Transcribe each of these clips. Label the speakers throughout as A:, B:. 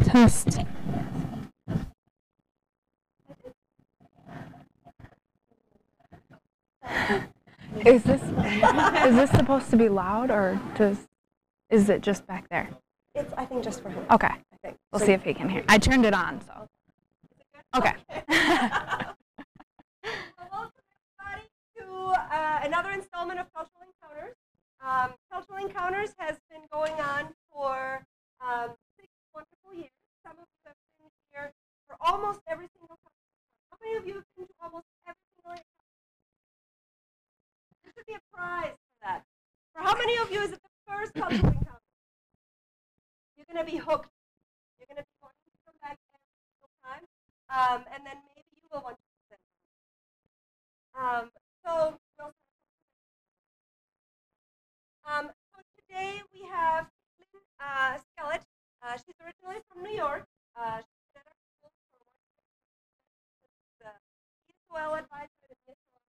A: Test. Is this supposed to be loud, or is it just back there?
B: It's, I think, just for him.
A: Okay.
B: I think.
A: We'll see if he can hear. I turned it on, so. Okay.
B: Welcome everybody to another installment of Cultural Encounters. Cultural Encounters has been going on for 6 wonderful years. Some of you have been here for almost every single cultural encounter. How many of you have been to almost every single encounter? There should be a prize for that. For how many of you is it the first cultural encounter? You're going to be hooked. You're going to be wanting to come back every single time. And then maybe you will want to present. So today we have Cellar. She's originally from New York. She's been at our school for 1 year. She's the ESOL advisor at the ESOL.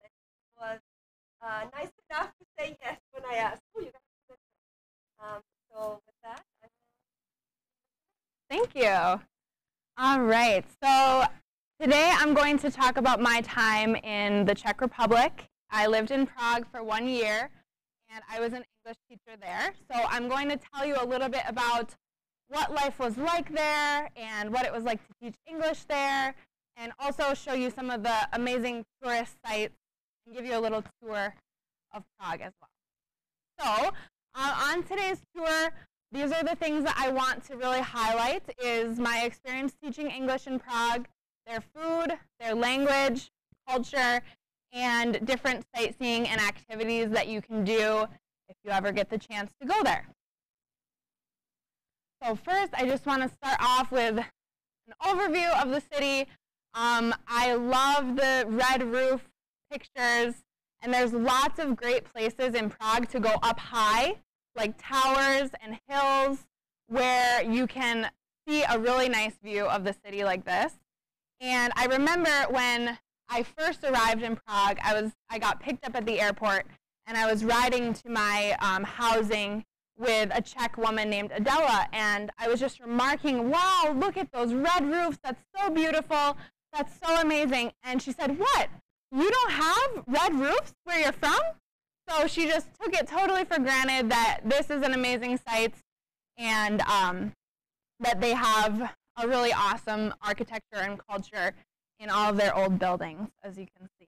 B: And she was nice enough to say yes when I asked, "Oh, you got to present." So with that,
A: Thank you. All right. So today I'm going to talk about my time in the Czech Republic. I lived in Prague for 1 year, and I was an English teacher there. So I'm going to tell you a little bit about what life was like there and what it was like to teach English there, and also show you some of the amazing tourist sites and give you a little tour of Prague as well. So on today's tour, these are the things that I want to really highlight is my experience teaching English in Prague, their food, their language, culture, and different sightseeing and activities that you can do if you ever get the chance to go there. So first, I just want to start off with an overview of the city. I love the red roof pictures, and there's lots of great places in Prague to go up high, like towers and hills, where you can see a really nice view of the city like this. And I remember when I first arrived in Prague, I got picked up at the airport, and I was riding to my housing with a Czech woman named Adela, and I was just remarking, "Wow, look at those red roofs, that's so beautiful, that's so amazing." And she said, "What? You don't have red roofs where you're from?" So she just took it totally for granted that this is an amazing site and that they have a really awesome architecture and culture in all of their old buildings, as you can see.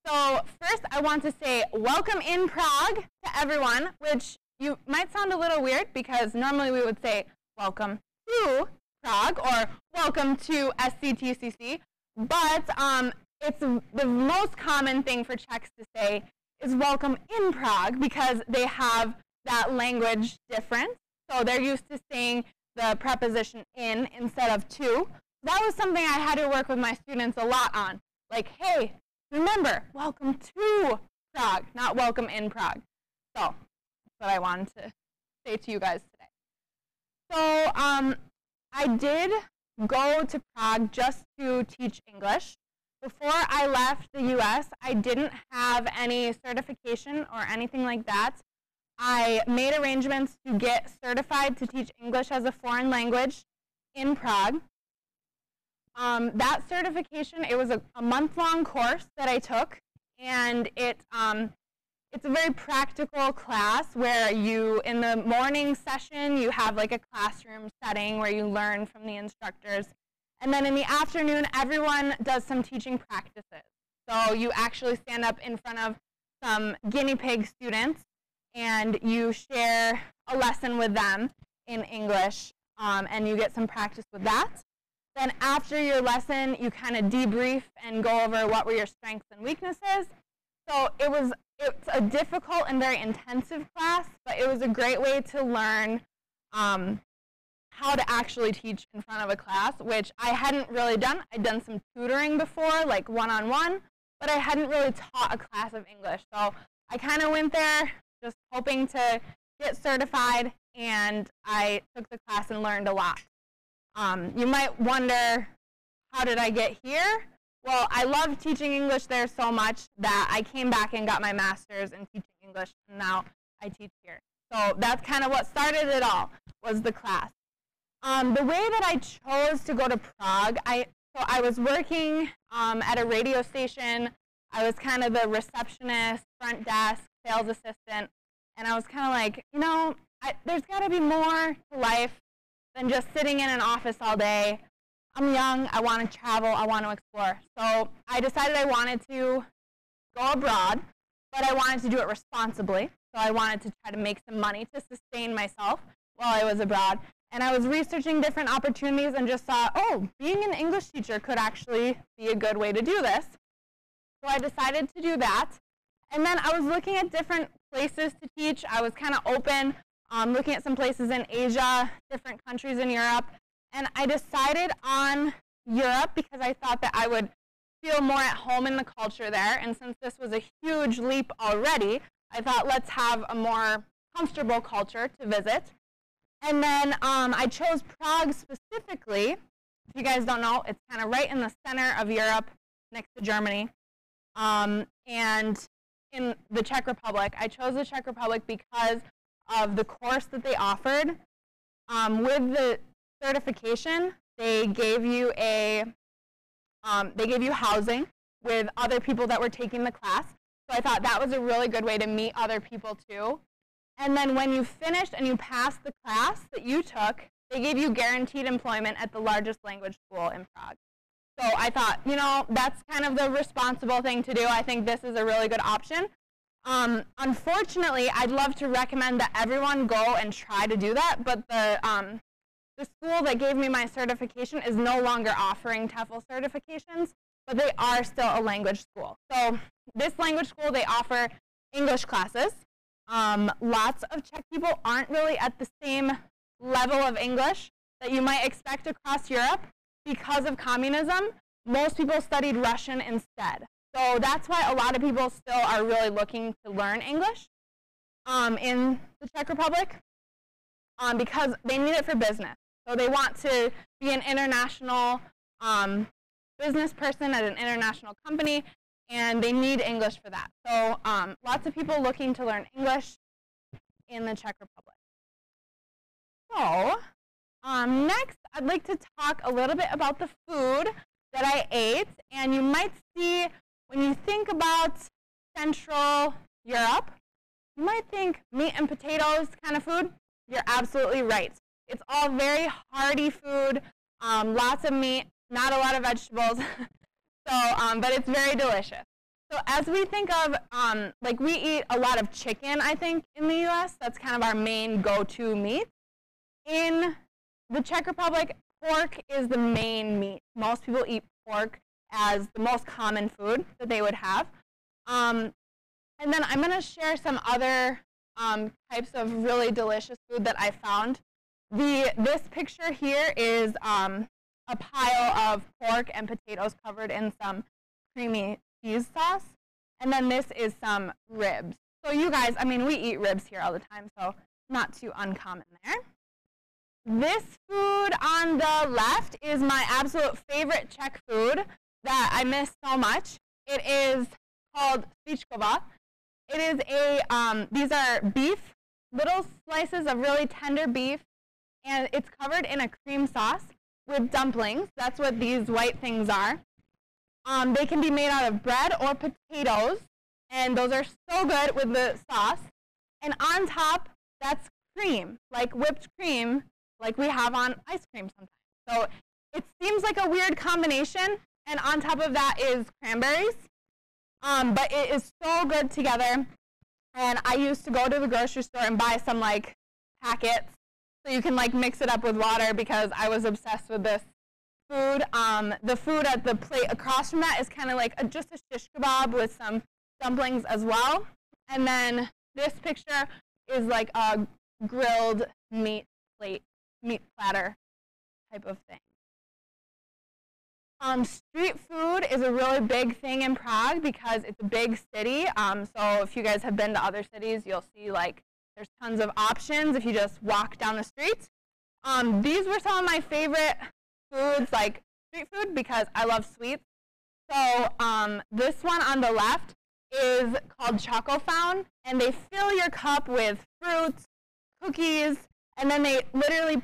A: So first, I want to say welcome in Prague to everyone, which you might sound a little weird because normally we would say welcome to Prague or welcome to SCTCC, but it's the most common thing for Czechs to say is welcome in Prague because they have that language difference. So they're used to saying the preposition in instead of to. That was something I had to work with my students a lot on. Like, hey, remember, welcome to Prague, not welcome in Prague. So that's what I wanted to say to you guys today. So I did go to Prague just to teach English. Before I left the US, I didn't have any certification or anything like that. I made arrangements to get certified to teach English as a foreign language in Prague. That certification, it was a month-long course that I took, and it's a very practical class where you, in the morning session, you have like a classroom setting where you learn from the instructors. And then in the afternoon, everyone does some teaching practices. So you actually stand up in front of some guinea pig students, and you share a lesson with them in English, and you get some practice with that. Then after your lesson, you kind of debrief and go over what were your strengths and weaknesses. So it's a difficult and very intensive class, but it was a great way to learn how to actually teach in front of a class, which I hadn't really done. I'd done some tutoring before, like one-on-one, but I hadn't really taught a class of English. So I kind of went there just hoping to get certified, and I took the class and learned a lot. You might wonder, how did I get here? Well, I loved teaching English there so much that I came back and got my master's in teaching English, and now I teach here. So that's kind of what started it all, was the class. The way that I chose to go to Prague, so I was working at a radio station. I was kind of the receptionist, front desk, sales assistant, and I was kind of like, you know, there's got to be more to life than just sitting in an office all day. I'm young, I want to travel, I want to explore. So I decided I wanted to go abroad, but I wanted to do it responsibly. So I wanted to try to make some money to sustain myself while I was abroad. And I was researching different opportunities and just thought, oh, being an English teacher could actually be a good way to do this. So I decided to do that. And then I was looking at different places to teach. I was kind of open, looking at some places in Asia, different countries in Europe. And I decided on Europe because I thought that I would feel more at home in the culture there. And since this was a huge leap already, I thought let's have a more comfortable culture to visit. And then I chose Prague specifically. If you guys don't know, it's kind of right in the center of Europe, next to Germany. And in the Czech Republic. I chose the Czech Republic because of the course that they offered. With the certification, they gave you housing with other people that were taking the class. So I thought that was a really good way to meet other people too. And then when you finished and you passed the class that you took, they gave you guaranteed employment at the largest language school in Prague. So I thought, you know, that's kind of the responsible thing to do. I think this is a really good option. Unfortunately, I'd love to recommend that everyone go and try to do that, but the school that gave me my certification is no longer offering TEFL certifications, but they are still a language school. So this language school, they offer English classes. Lots of Czech people aren't really at the same level of English that you might expect across Europe. Because of communism, most people studied Russian instead. So that's why a lot of people still are really looking to learn English in the Czech Republic because they need it for business. So they want to be an international business person at an international company, and they need English for that. So lots of people looking to learn English in the Czech Republic. So next, I'd like to talk a little bit about the food that I ate. And you might see, when you think about Central Europe, you might think meat and potatoes kind of food. You're absolutely right. It's all very hearty food, lots of meat, not a lot of vegetables, but it's very delicious. So as we think of, like we eat a lot of chicken, I think, in the U.S. That's kind of our main go-to meat. In the Czech Republic, pork is the main meat. Most people eat pork as the most common food that they would have. And then I'm going to share some other types of really delicious food that I found. This picture here is a pile of pork and potatoes covered in some creamy cheese sauce. And then this is some ribs. So you guys, I mean, we eat ribs here all the time, so not too uncommon there. This food on the left is my absolute favorite Czech food that I miss so much. It is called svíčková. It is these are beef, little slices of really tender beef, and it's covered in a cream sauce with dumplings. That's what these white things are. They can be made out of bread or potatoes, and those are so good with the sauce. And on top, that's cream, like whipped cream, like we have on ice cream sometimes. So it seems like a weird combination, and on top of that is cranberries. But it is so good together. And I used to go to the grocery store and buy some like packets so you can like mix it up with water because I was obsessed with this food. The food at the plate across from that is kind of like just a shish kebab with some dumplings as well. And then this picture is like a grilled meat platter type of thing. Street food is a really big thing in Prague because it's a big city. So if you guys have been to other cities, you'll see like there's tons of options if you just walk down the streets. These were some of my favorite foods, like street food, because I love sweets. So this one on the left is called Choco Found, and they fill your cup with fruits cookies, and then they literally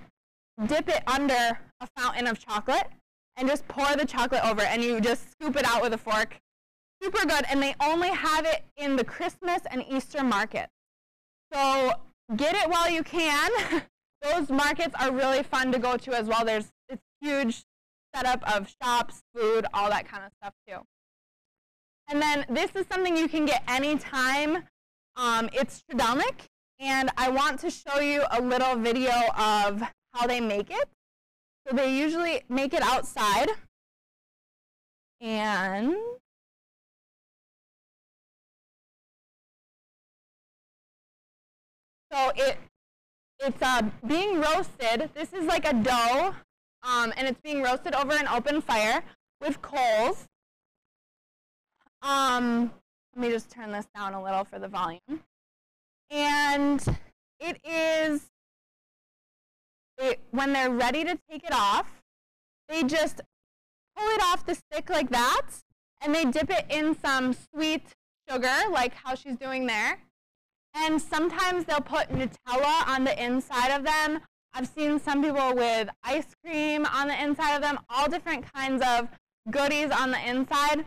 A: dip it under a fountain of chocolate and just pour the chocolate over it, and you just scoop it out with a fork. Super good, and they only have it in the Christmas and Easter market. So get it while you can. Those markets are really fun to go to as well. It's huge setup of shops, food, all that kind of stuff too. And then this is something you can get anytime. It's Strudalnik, and I want to show you a little video of how they make it. So they usually make it outside, and so it's being roasted. This is like a dough, and it's being roasted over an open fire with coals. Let me just turn this down a little for the volume. And when they're ready to take it off, they just pull it off the stick like that, and they dip it in some sweet sugar, like how she's doing there. And sometimes they'll put Nutella on the inside of them. I've seen some people with ice cream on the inside of them, all different kinds of goodies on the inside.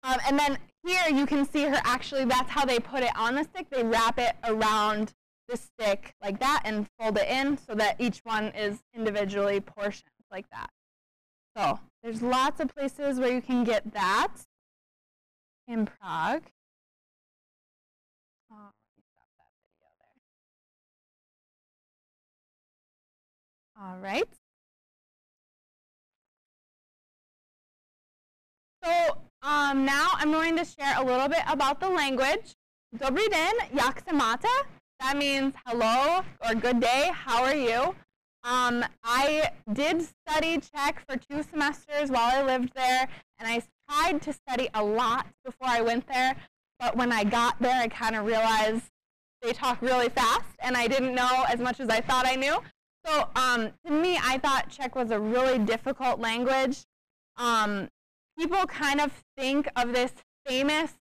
A: And then here you can see her actually, that's how they put it on the stick. They wrap it around the stick like that and fold it in so that each one is individually portioned like that. So there's lots of places where you can get that in Prague. Let me stop that video there. All right. So now I'm going to share a little bit about the language. Dobrý den, jak se máte? That means hello or good day, how are you? I did study Czech for 2 semesters while I lived there, and I tried to study a lot before I went there, but when I got there, I kind of realized they talk really fast, and I didn't know as much as I thought I knew. So to me, I thought Czech was a really difficult language. People kind of think of this famous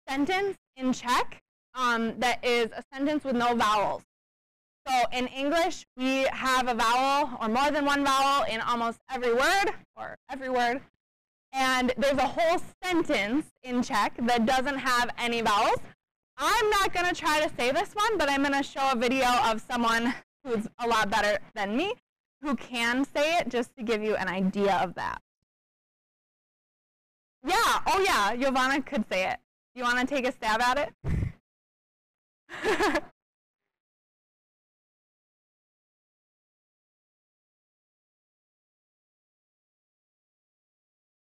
A: sentence in Czech that is a sentence with no vowels. So in English, we have a vowel or more than one vowel in almost every word, or every word. And there's a whole sentence in Czech that doesn't have any vowels. I'm not going to try to say this one, but I'm going to show a video of someone who's a lot better than me who can say it, just to give you an idea of that. Yeah, oh yeah, Giovanna could say it. You want to take a stab at it?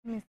A: Let me see.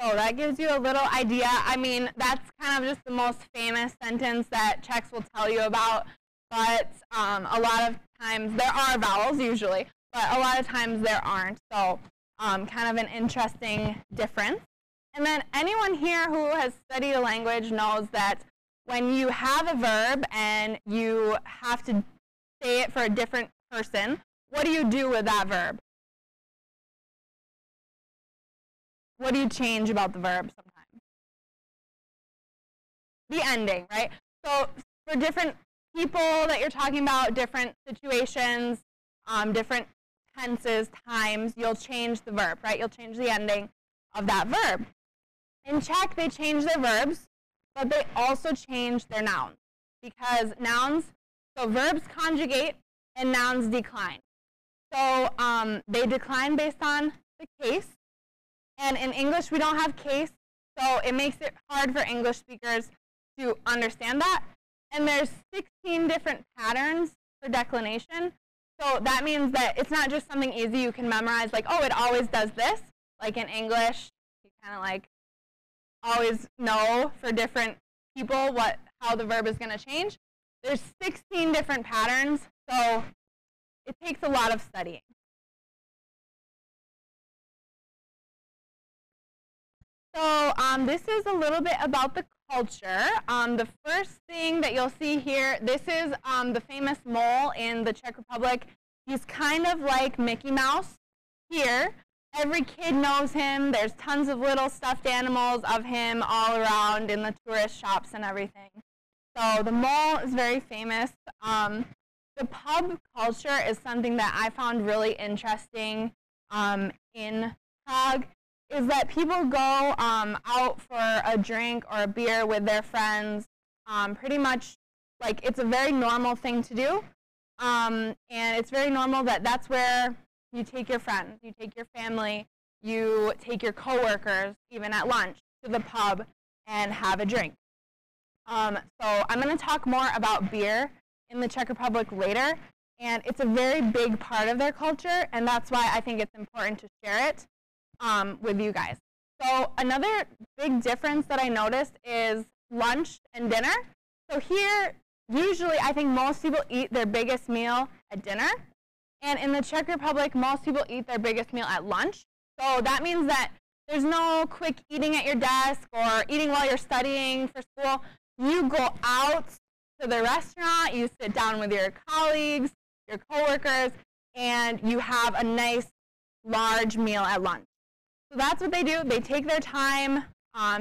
A: So that gives you a little idea. I mean, that's kind of just the most famous sentence that Czechs will tell you about. But a lot of times, there are vowels usually, but a lot of times there aren't. So kind of an interesting difference. And then anyone here who has studied a language knows that when you have a verb and you have to say it for a different person, what do you do with that verb? What do you change about the verb sometimes? The ending, right? So for different people that you're talking about, different situations, different tenses, times, you'll change the verb, right? You'll change the ending of that verb. In Czech, they change their verbs, but they also change their nouns. Because nouns, so verbs conjugate and nouns decline. So they decline based on the case. And in English, we don't have case, so it makes it hard for English speakers to understand that. And there's 16 different patterns for declination. So that means that it's not just something easy you can memorize, like, oh, it always does this, like in English, kind of like always know for different people how the verb is going to change. There's 16 different patterns, so it takes a lot of studying. So this is a little bit about the culture. The first thing that you'll see here, this is the famous mole in the Czech Republic. He's kind of like Mickey Mouse here. Every kid knows him. There's tons of little stuffed animals of him all around in the tourist shops and everything. So the mole is very famous. The pub culture is something that I found really interesting in Prague, is that people go out for a drink or a beer with their friends. Pretty much, like, it's a very normal thing to do. And it's very normal that that's where you take your friends, you take your family, you take your coworkers, even at lunch, to the pub and have a drink. So I'm going to talk more about beer in the Czech Republic later, and it's a very big part of their culture, and that's why I think it's important to share it with you guys. So another big difference that I noticed is lunch and dinner. So here, usually I think most people eat their biggest meal at dinner, and in the Czech Republic, most people eat their biggest meal at lunch. So that means that there's no quick eating at your desk or eating while you're studying for school. You go out to the restaurant, you sit down with your colleagues, your coworkers, and you have a nice large meal at lunch. So that's what they do. They take their time.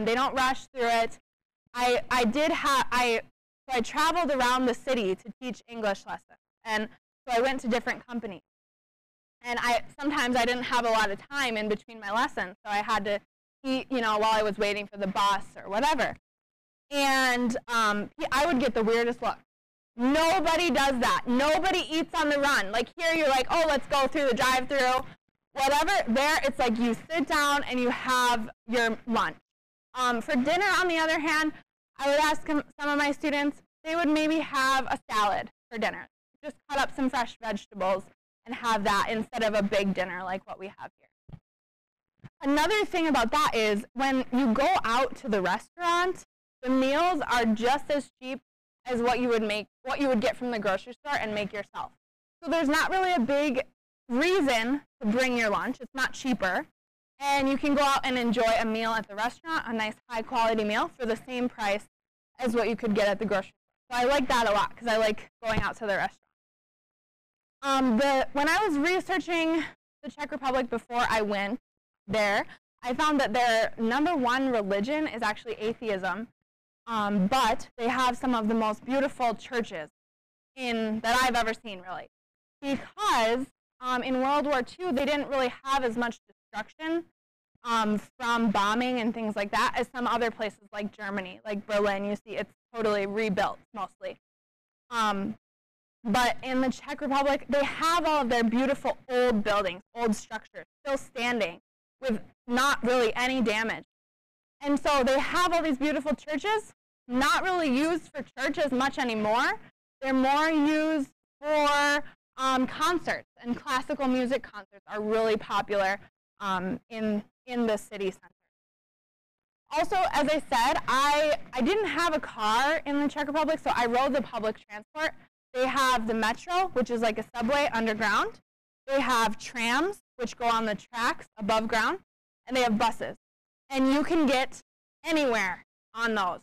A: They don't rush through it. I traveled around the city to teach English lessons, and so I went to different companies. And sometimes I didn't have a lot of time in between my lessons, so I had to eat, while I was waiting for the bus or whatever. And I would get the weirdest look. Nobody does that. Nobody eats on the run. Like here, you're like, oh, let's go through the drive-through. Whatever. There, it's like you sit down and you have your lunch. For dinner, on the other hand, I would ask some of my students, they would maybe have a salad for dinner. Just cut up some fresh vegetables and have that instead of a big dinner like what we have here. Another thing about that is when you go out to the restaurant, the meals are just as cheap as what you would get from the grocery store and make yourself. So there's not really a big reason to bring your lunch. It's not cheaper. And you can go out and enjoy a meal at the restaurant, a nice high-quality meal for the same price as what you could get at the grocery store. So I like that a lot because I like going out to the restaurant. When I was researching the Czech Republic before I went there, I found that their #1 religion is actually atheism, but they have some of the most beautiful churches that I've ever seen, really. Because in World War II, they didn't really have as much destruction from bombing and things like that as some other places like Germany, like Berlin. You see it's totally rebuilt, mostly. But in the Czech Republic, they have all of their beautiful old buildings, old structures, still standing with not really any damage. And so they have all these beautiful churches, not really used for church as much anymore. They're more used for concerts, and classical music concerts are really popular in the city center. Also, as I said, I didn't have a car in the Czech Republic, so I rode the public transport. They have the metro, which is like a subway underground. They have trams, which go on the tracks above ground, and they have buses. And you can get anywhere on those.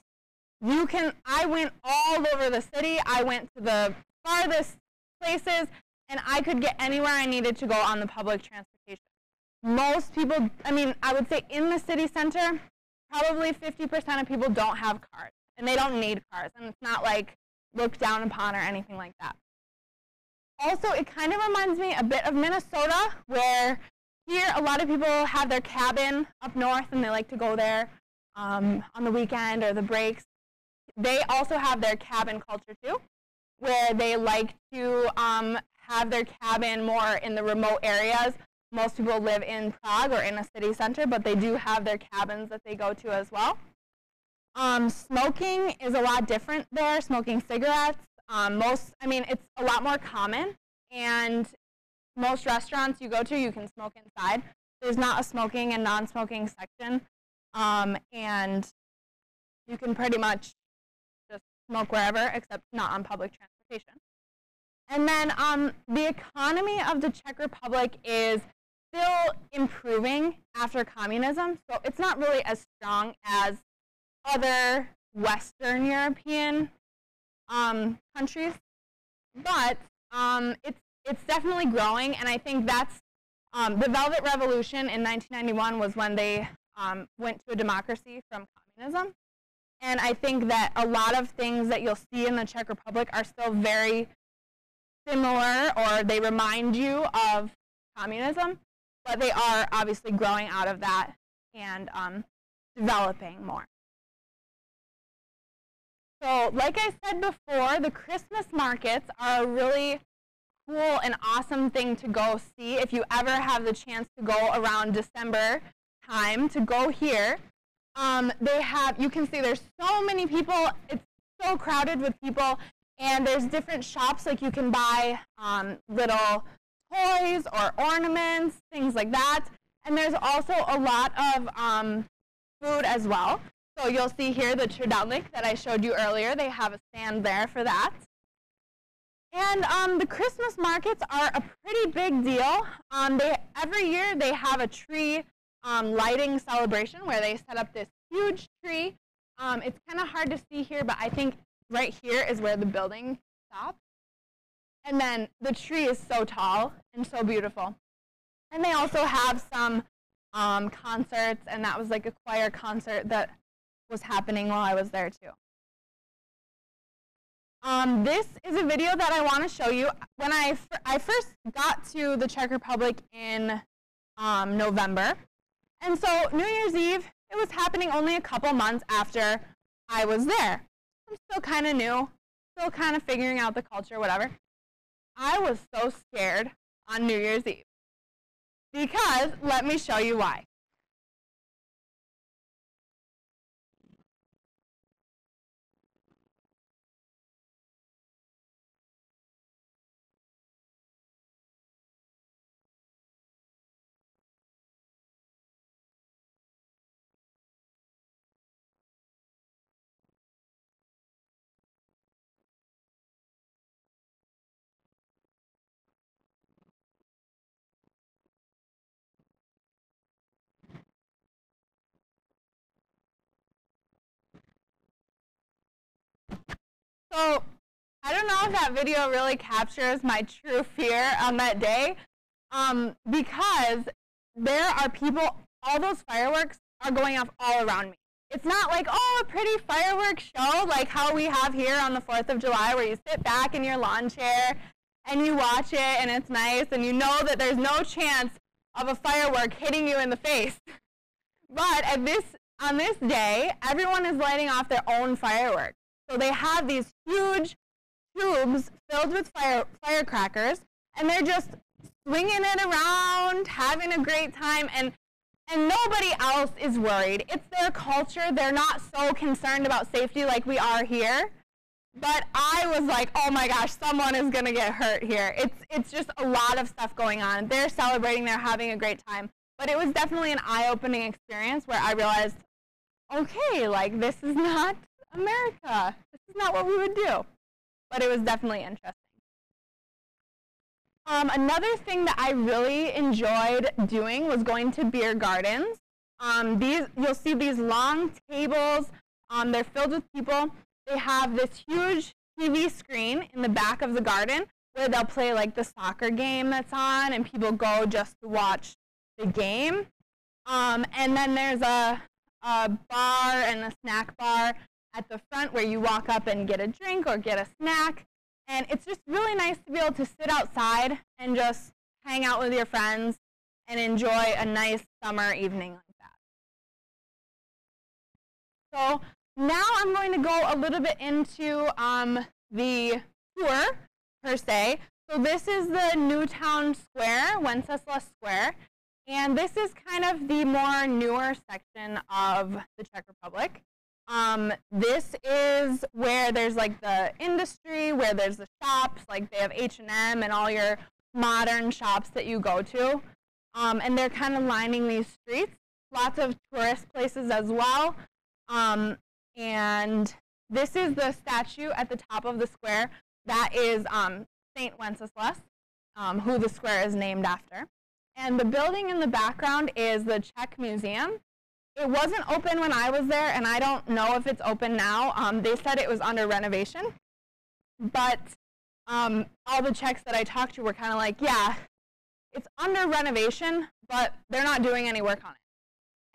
A: I went all over the city. I went to the farthest places, and I could get anywhere I needed to go on the public transportation. Most people, I would say in the city center, probably 50% of people don't have cars, and they don't need cars, and it's not like looked down upon or anything like that. Also, it kind of reminds me a bit of Minnesota, where here a lot of people have their cabin up north, and they like to go there on the weekend or the breaks. They also have their cabin culture too, where they like to have their cabin more in the remote areas. Most people live in Prague or in a city center, but they do have their cabins that they go to as well. Smoking is a lot different there, smoking cigarettes. It's a lot more common, and most restaurants you go to, you can smoke inside. There's not a smoking and non-smoking section. and you can pretty much just smoke wherever, except not on public transportation. And then the economy of the Czech Republic is still improving after communism, so it's not really as strong as other Western European countries, but it's definitely growing, and I think that's the Velvet Revolution in 1991 was when they went to a democracy from communism, and I think that a lot of things that you'll see in the Czech Republic are still very similar, or they remind you of communism, but they are obviously growing out of that and developing more. So like I said before, the Christmas markets are a really cool and awesome thing to go see. If you ever have the chance to go around December time to go here, you can see there's so many people, it's so crowded with people, and there's different shops, like you can buy little toys or ornaments, things like that. And there's also a lot of food as well. So you'll see here the Trudalik that I showed you earlier. They have a stand there for that. And the Christmas markets are a pretty big deal. Every year they have a tree lighting celebration where they set up this huge tree. It's kind of hard to see here, but I think right here is where the building stops. And then the tree is so tall and so beautiful. And they also have some concerts, and that was like a choir concert that was happening while I was there too. This is a video that I want to show you. When I first got to the Czech Republic in November, and so New Year's Eve, it was happening only a couple months after I was there. I'm still kind of new, still kind of figuring out the culture, whatever. I was so scared on New Year's Eve because let me show you why. So I don't know if that video really captures my true fear on that day, because there are people, all those fireworks are going off all around me. It's not like, oh, a pretty fireworks show like how we have here on the 4th of July where you sit back in your lawn chair and you watch it and it's nice and you know that there's no chance of a firework hitting you in the face. But on this day, everyone is lighting off their own fireworks. So they have these huge tubes filled with firecrackers, and they're just swinging it around, having a great time, and nobody else is worried. It's their culture. They're not so concerned about safety like we are here. But I was like, oh my gosh, someone is going to get hurt here. It's just a lot of stuff going on. They're celebrating. They're having a great time. But it was definitely an eye-opening experience where I realized, okay, like this is not America. This is not what we would do. But it was definitely interesting. Another thing that I really enjoyed doing was going to beer gardens. You'll see these long tables. They're filled with people. They have this huge TV screen in the back of the garden where they'll play like the soccer game that's on, and people go just to watch the game. And then there's a bar and a snack bar at the front where you walk up and get a drink or get a snack. And it's just really nice to be able to sit outside and just hang out with your friends and enjoy a nice summer evening like that. So now I'm going to go a little bit into the tour, per se. So this is the New Town Square, Wenceslas Square. And this is kind of the more newer section of the Czech Republic. This is where there's like the industry, where there's the shops, like they have H&M and all your modern shops that you go to. And they're kind of lining these streets lots of tourist places as well. And this is the statue at the top of the square. That is Saint Wenceslas, who the square is named after. And the building in the background is the Czech Museum. It wasn't open when I was there, and I don't know if it's open now. They said it was under renovation. But all the Czechs that I talked to were kind of like, yeah, it's under renovation, but they're not doing any work on it.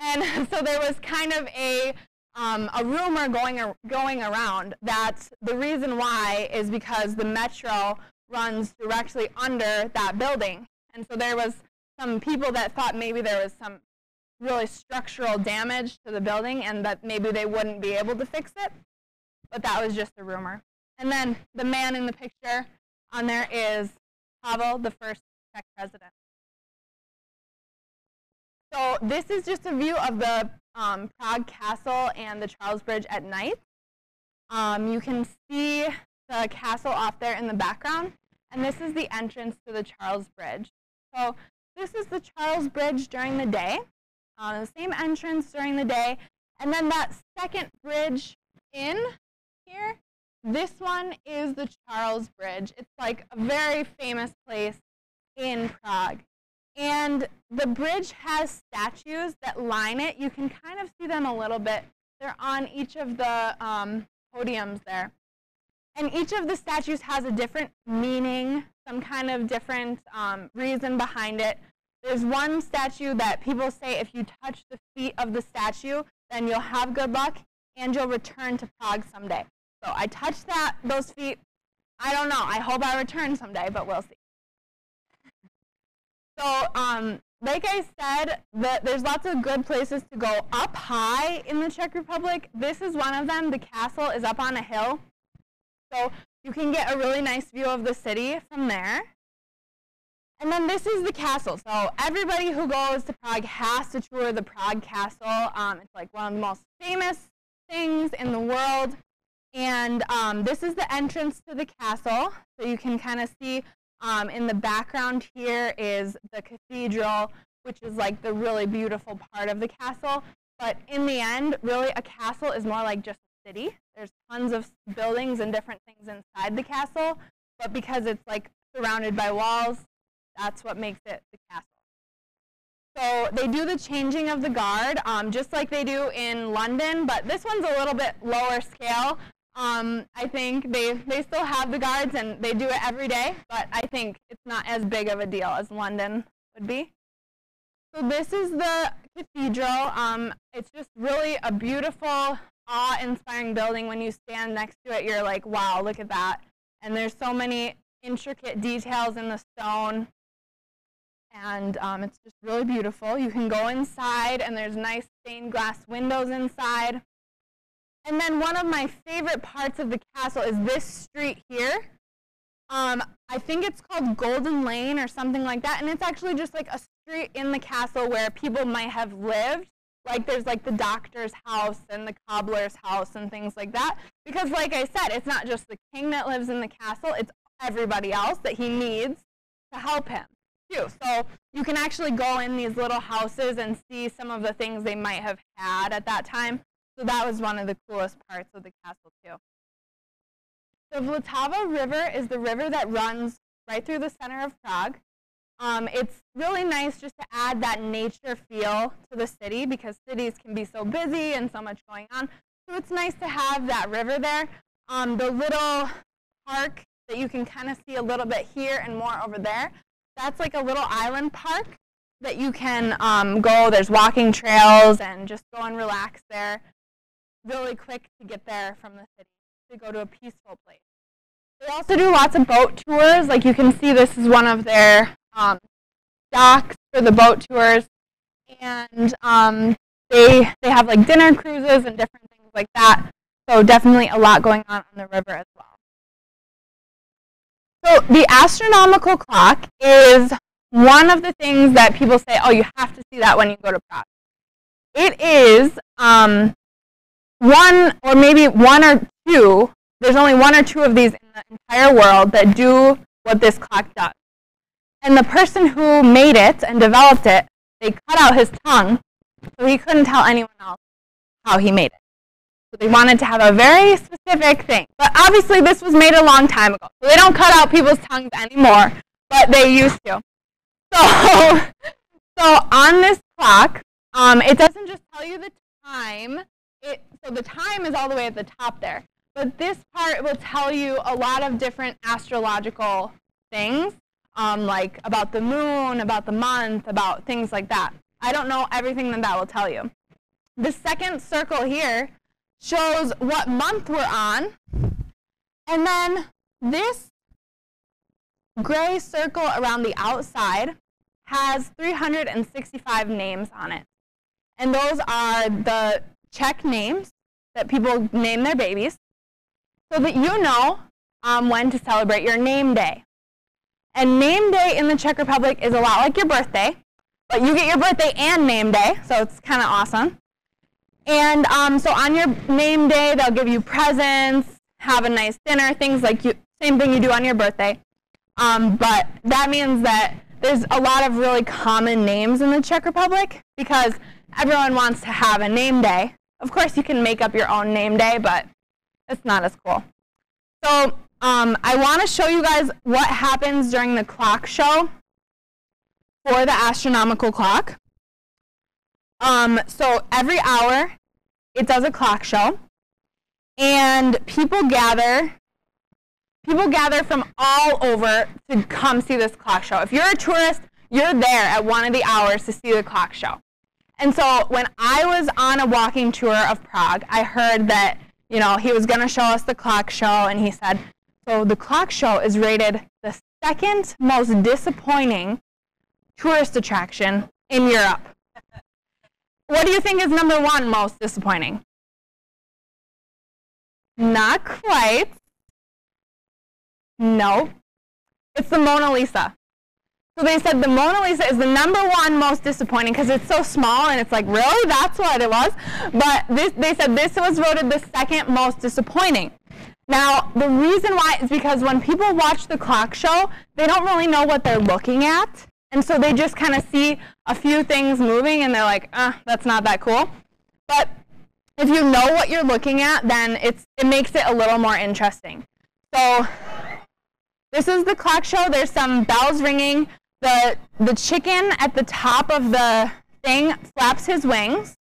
A: And so there was kind of a rumor going around that the reason why is because the metro runs directly under that building. And so there was some people that thought maybe there was some really structural damage to the building and that maybe they wouldn't be able to fix it. But that was just a rumor. And then the man in the picture on there is Pavel, the first Czech president. So this is just a view of the Prague Castle and the Charles Bridge at night. You can see the castle off there in the background, and this is the entrance to the Charles Bridge. So this is the Charles Bridge during the day, the same entrance during the day, and then that second bridge in here, this one is the Charles Bridge. It's like a very famous place in Prague. And the bridge has statues that line it. You can kind of see them a little bit. They're on each of the podiums there. And each of the statues has a different meaning, some kind of different reason behind it. There's one statue that people say if you touch the feet of the statue, then you'll have good luck and you'll return to Prague someday. So I touched those feet. I don't know. I hope I return someday, but we'll see. So, like I said, there's lots of good places to go up high in the Czech Republic. This is one of them. The castle is up on a hill. So you can get a really nice view of the city from there. And then this is the castle. So everybody who goes to Prague has to tour the Prague Castle. It's like one of the most famous things in the world. And this is the entrance to the castle. So you can kind of see in the background here is the cathedral, which is like the really beautiful part of the castle. But in the end, really a castle is more like just a city. There's tons of buildings and different things inside the castle. But because it's like surrounded by walls, that's what makes it the castle. So they do the changing of the guard, just like they do in London, but this one's a little bit lower scale. I think they still have the guards and they do it every day, but I think it's not as big of a deal as London would be. So this is the cathedral. It's just really a beautiful, awe-inspiring building. When you stand next to it, you're like, wow, look at that. And there's so many intricate details in the stone. And it's just really beautiful. You can go inside, and there's nice stained glass windows inside. And then one of my favorite parts of the castle is this street here. I think it's called Golden Lane or something like that. And it's actually just like a street in the castle where people might have lived. Like there's like the doctor's house and the cobbler's house and things like that. Because like I said, it's not just the king that lives in the castle. It's everybody else that he needs to help him too. So you can actually go in these little houses and see some of the things they might have had at that time. So that was one of the coolest parts of the castle too. The Vltava River is the river that runs right through the center of Prague. It's really nice just to add that nature feel to the city because cities can be so busy and so much going on. So it's nice to have that river there. The little park that you can kind of see a little bit here and more over there, that's like a little island park that you can go. There's walking trails and just go and relax there. Really quick to get there from the city, to go to a peaceful place. They also do lots of boat tours. Like you can see, this is one of their docks for the boat tours. And they have like dinner cruises and different things like that. So definitely a lot going on the river as well. So the astronomical clock is one of the things that people say, oh, you have to see that when you go to Prague. It is one or maybe one or two, there's only one or two of these in the entire world that do what this clock does. And the person who made it and developed it, they cut out his tongue So he couldn't tell anyone else how he made it. So they wanted to have a very specific thing. But obviously this was made a long time ago. So they don't cut out people's tongues anymore, but they used to. So on this clock, it doesn't just tell you the time. So the time is all the way at the top there. But this part will tell you a lot of different astrological things, like about the moon, about the month, about things like that. I don't know everything that will tell you. The second circle here shows what month we're on. And then this gray circle around the outside has 365 names on it. And those are the Czech names that people name their babies, so that you know when to celebrate your name day. And name day in the Czech Republic is a lot like your birthday, but you get your birthday and name day, so it's kind of awesome. And so on your name day, they'll give you presents, have a nice dinner, things like same thing you do on your birthday. But that means that there's a lot of really common names in the Czech Republic because everyone wants to have a name day. Of course, you can make up your own name day, but it's not as cool. So I want to show you guys what happens during the clock show for the astronomical clock. So every hour, it does a clock show, and people gather from all over to come see this clock show. If you're a tourist, you're there at one of the hours to see the clock show. And so when I was on a walking tour of Prague, I heard that, you know, he was going to show us the clock show, and he said, so the clock show is rated the second most disappointing tourist attraction in Europe. What do you think is number one most disappointing? Not quite. No. It's the Mona Lisa. So they said the Mona Lisa is the number one most disappointing because it's so small, and it's like, really? That's what it was? But they said this was voted the second most disappointing. Now, the reason why is because when people watch the clock show, they don't really know what they're looking at. And so they just kind of see a few things moving, and they're like, that's not that cool. But if you know what you're looking at, then it makes it a little more interesting. So this is the clock show. There's some bells ringing. The chicken at the top of the thing flaps his wings.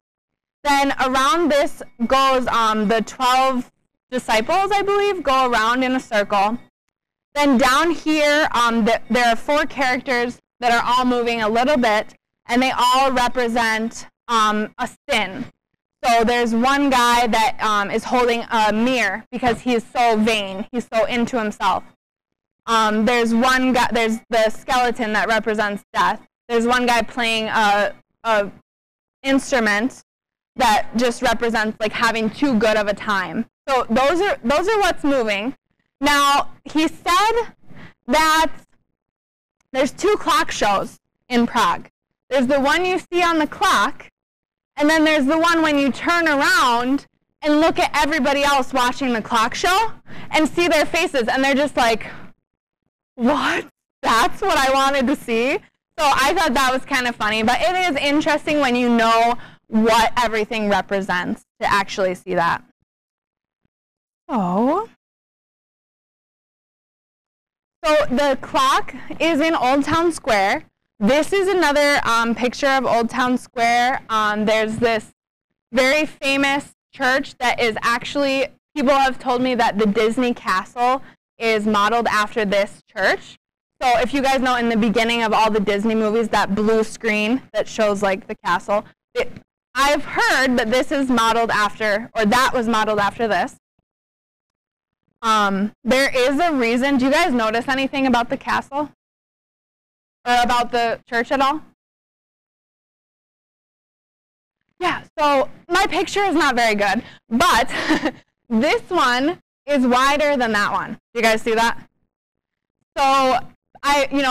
A: Then around this goes the 12 disciples, I believe, go around in a circle. Then down here, there are 4 characters that are all moving a little bit, and they all represent a sin. So there's one guy that is holding a mirror because he is so vain. He's so into himself. There's one guy. There's the skeleton that represents death. There's one guy playing a instrument that just represents like having too good of a time. So those are what's moving. Now he said that there's 2 clock shows in Prague. There's the one you see on the clock, and then there's the one when you turn around and look at everybody else watching the clock show and see their faces, and they're just like, what? That's what I wanted to see? So I thought that was kind of funny, but it is interesting when you know what everything represents to actually see that. So the clock is in Old Town Square. This is another picture of Old Town Square. There's this very famous church that is actually, people have told me that the Disney Castle is modeled after this church. So if you guys know, in the beginning of all the Disney movies, that blue screen that shows like the castle, I've heard that this is modeled after, or that was modeled after this. There is a reason. Do you guys notice anything about the castle? Or about the church at all? Yeah, so my picture is not very good, but this one is wider than that one. Do you guys see that? So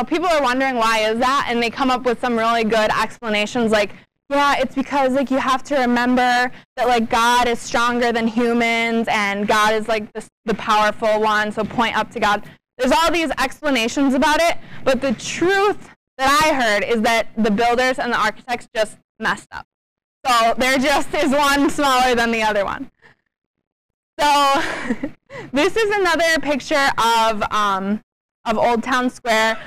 A: people are wondering why is that, and they come up with some really good explanations like, yeah, it's because like you have to remember that like God is stronger than humans, and God is like the powerful one, so point up to God. There's all these explanations about it, but the truth that I heard is that the builders and the architects just messed up. So there just is one smaller than the other one. So this is another picture of Old Town Square.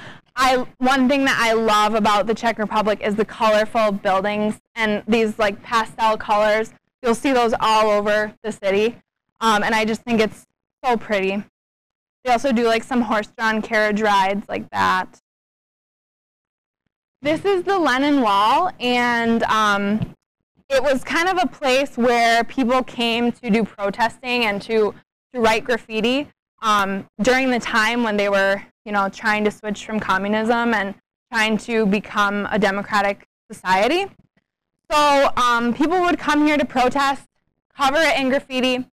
A: One thing that I love about the Czech Republic is the colorful buildings and these like pastel colors. You'll see those all over the city, and I just think it's so pretty. They also do like some horse-drawn carriage rides like that. This is the Lenin Wall, and it was kind of a place where people came to do protesting and to write graffiti during the time when they were, trying to switch from communism and trying to become a democratic society. So people would come here to protest, cover it in graffiti,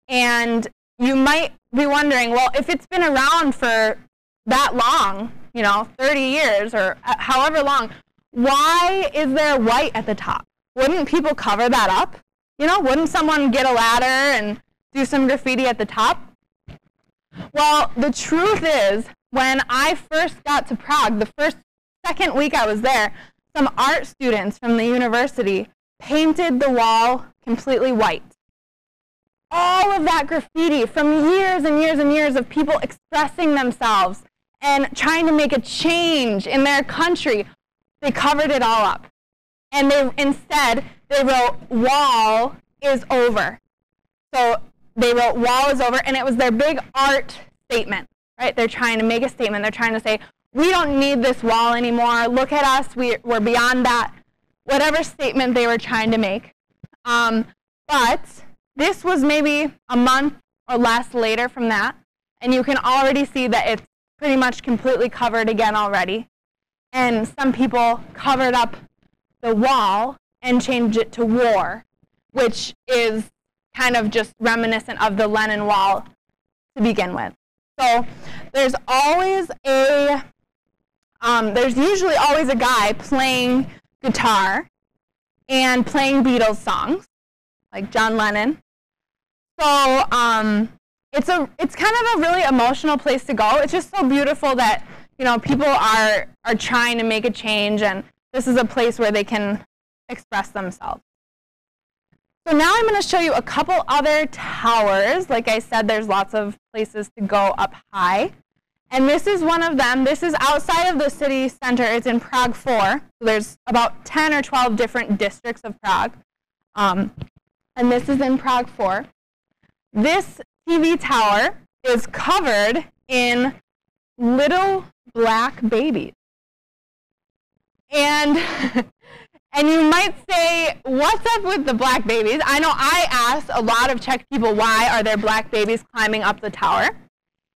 A: and you might be wondering, well, if it's been around for that long, 30 years or however long, why is there white at the top? Wouldn't people cover that up? Wouldn't someone get a ladder and do some graffiti at the top? Well, the truth is, when I first got to Prague, the second week I was there, some art students from the university painted the wall completely white. All of that graffiti from years and years and years of people expressing themselves and trying to make a change in their country, they covered it all up. And instead, they wrote, "Wall is over." So they wrote, "Wall is over," and it was their big art statement, right? They're trying to make a statement. They're trying to say, we don't need this wall anymore. Look at us. We're beyond that. Whatever statement they were trying to make. But this was maybe a month or less later from that, and you can already see that it's pretty much completely covered again already. And some people covered up the wall and changed it to war, which is kind of just reminiscent of the Lenin Wall to begin with. So there's usually always a guy playing guitar and playing Beatles songs, like John Lennon. So it's kind of a really emotional place to go. It's just so beautiful that people are trying to make a change, and this is a place where they can express themselves. So now I'm going to show you a couple other towers. Like I said, there's lots of places to go up high. And this is one of them. This is outside of the city center. It's in Prague 4. So there's about 10 or 12 different districts of Prague. And this is in Prague 4. This TV tower is covered in little black babies. And you might say, what's up with the black babies? I know I asked a lot of Czech people, why are there black babies climbing up the tower?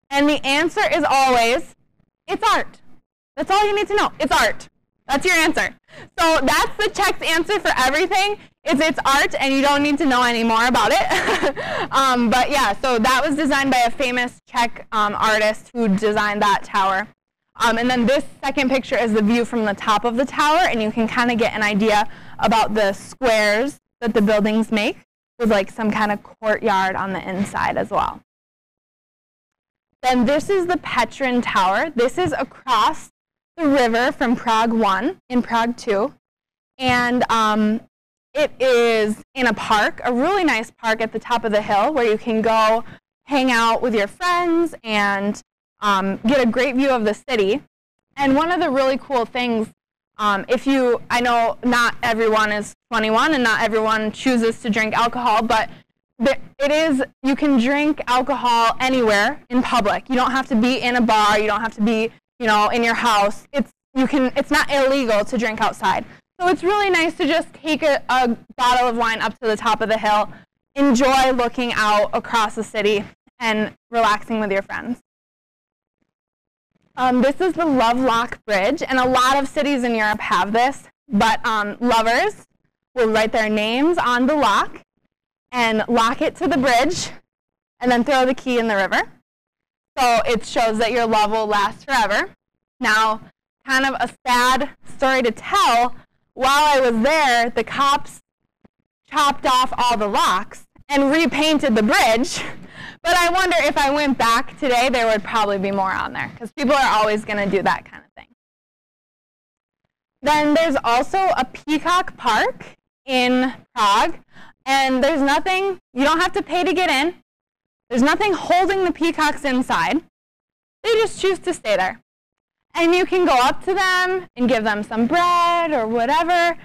A: And the answer is always, it's art. That's all you need to know. It's art. That's your answer. So that's the Czech's answer for everything. It's art, and you don't need to know any more about it. But yeah, so that was designed by a famous Czech artist who designed that tower. And then this second picture is the view from the top of the tower, and you can kind of get an idea about the squares that the buildings make, with like some kind of courtyard on the inside as well. Then this is the Petrova Tower. This is across the river from Prague 1 in Prague 2. And it is in a park, a really nice park at the top of the hill where you can go hang out with your friends and get a great view of the city. And one of the really cool things, I know not everyone is 21 and not everyone chooses to drink alcohol, but you can drink alcohol anywhere in public. You don't have to be in a bar. You don't have to be, in your house. It's not illegal to drink outside. So it's really nice to just take a bottle of wine up to the top of the hill, enjoy looking out across the city, and relaxing with your friends. This is the Lovelock Bridge, and a lot of cities in Europe have this, but lovers will write their names on the lock and lock it to the bridge, and then throw the key in the river. So it shows that your love will last forever. Now, kind of a sad story to tell, while I was there, the cops chopped off all the locks and repainted the bridge. But I wonder if I went back today, there would probably be more on there, because people are always going to do that kind of thing. Then there's also a Peacock Park, in Prague. And there's nothing, you don't have to pay to get in. There's nothing holding the peacocks inside. They just choose to stay there. And you can go up to them and give them some bread or whatever,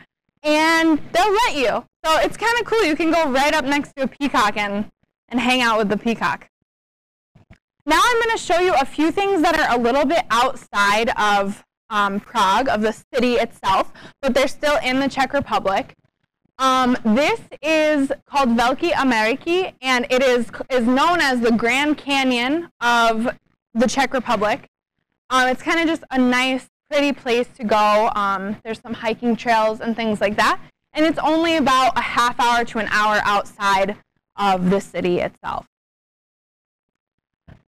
A: and they'll let you. So it's kind of cool. You can go right up next to a peacock and hang out with the peacock. Now I'm going to show you a few things that are a little bit outside of Prague, of the city itself, but they're still in the Czech Republic. This is called Velké Ameriky, and it is known as the Grand Canyon of the Czech Republic. It's kind of just a nice, pretty place to go. There's some hiking trails and things like that. And it's only about a half hour to an hour outside of the city itself.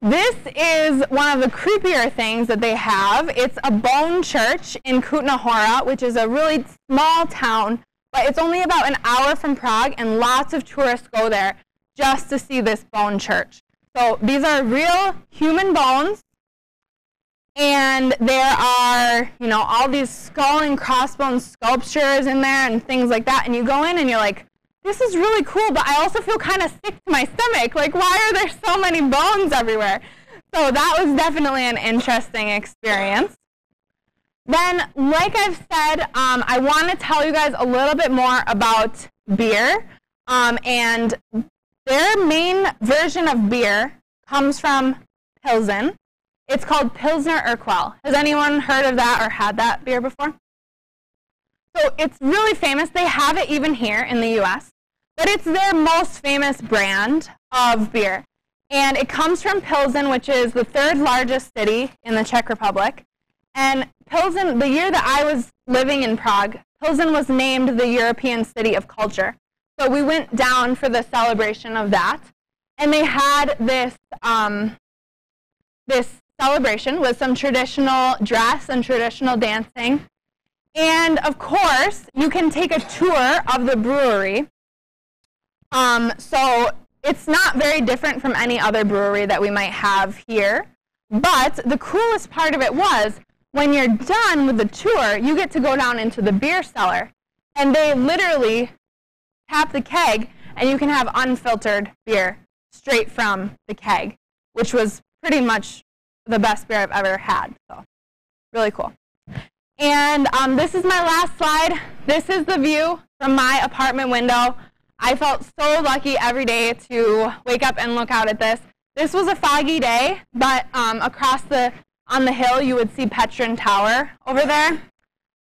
A: This is one of the creepier things that they have. It's a bone church in Kutná Hora, which is a really small town, but it's only about an hour from Prague, and lots of tourists go there just to see this bone church. So these are real human bones. And there are, you know, all these skull and crossbones sculptures in there and things like that. And you go in and you're like, this is really cool, but I also feel kind of sick to my stomach. Like, why are there so many bones everywhere? So that was definitely an interesting experience. Then, like I've said, I want to tell you guys a little bit more about beer. And their main version of beer comes from Pilsen. It's called Pilsner Urquell. Has anyone heard of that or had that beer before? So it's really famous. They have it even here in the US, but it's their most famous brand of beer. And it comes from Pilsen, which is the third largest city in the Czech Republic. And Pilsen, the year that I was living in Prague, Pilsen was named the European City of Culture. So we went down for the celebration of that. And they had this, this celebration with some traditional dress and traditional dancing. And of course, you can take a tour of the brewery. So it's not very different from any other brewery that we might have here. But the coolest part of it was, when you're done with the tour, you get to go down into the beer cellar. And they literally tap the keg, and you can have unfiltered beer straight from the keg, which was pretty much the best beer I've ever had. So really cool. And this is my last slide. This is the view from my apartment window. I felt so lucky every day to wake up and look out at this. This was a foggy day, but on the hill you would see Petrova Tower over there.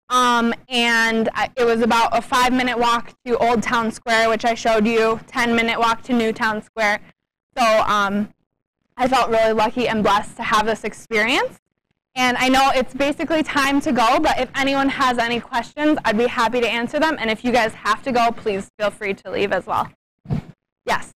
A: And it was about a 5-minute walk to Old Town Square, which I showed you, 10-minute walk to New Town Square. So I felt really lucky and blessed to have this experience. And I know it's basically time to go, but if anyone has any questions, I'd be happy to answer them. And if you guys have to go, please feel free to leave as well. Yes?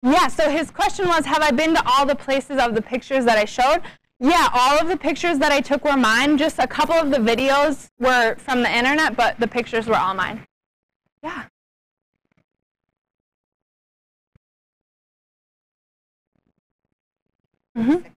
A: Yeah, so his question was, have I been to all the places of the pictures that I showed? Yeah, all of the pictures that I took were mine. Just a couple of the videos were from the internet, but the pictures were all mine. Yeah. Mm-hmm.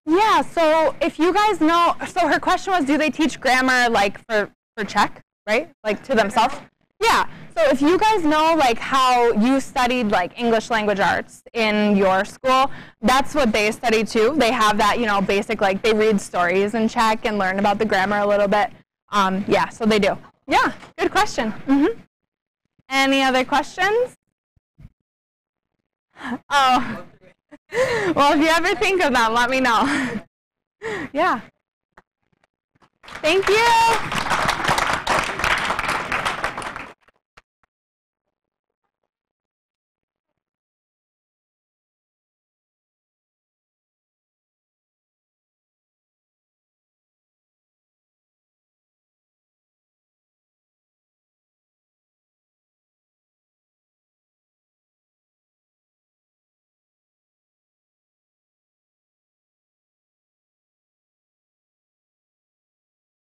A: Yeah, so if you guys know, so her question was, do they teach grammar like for Czech, right? Like to themselves? Yeah, so if you guys know like how you studied like English language arts in your school, that's what they study too. They have that, you know, basic, like they read stories in Czech and learn about the grammar a little bit. Yeah, so they do. Yeah, good question. Mm-hmm. Any other questions? Oh, well, if you ever think of them, let me know. Yeah. Thank you.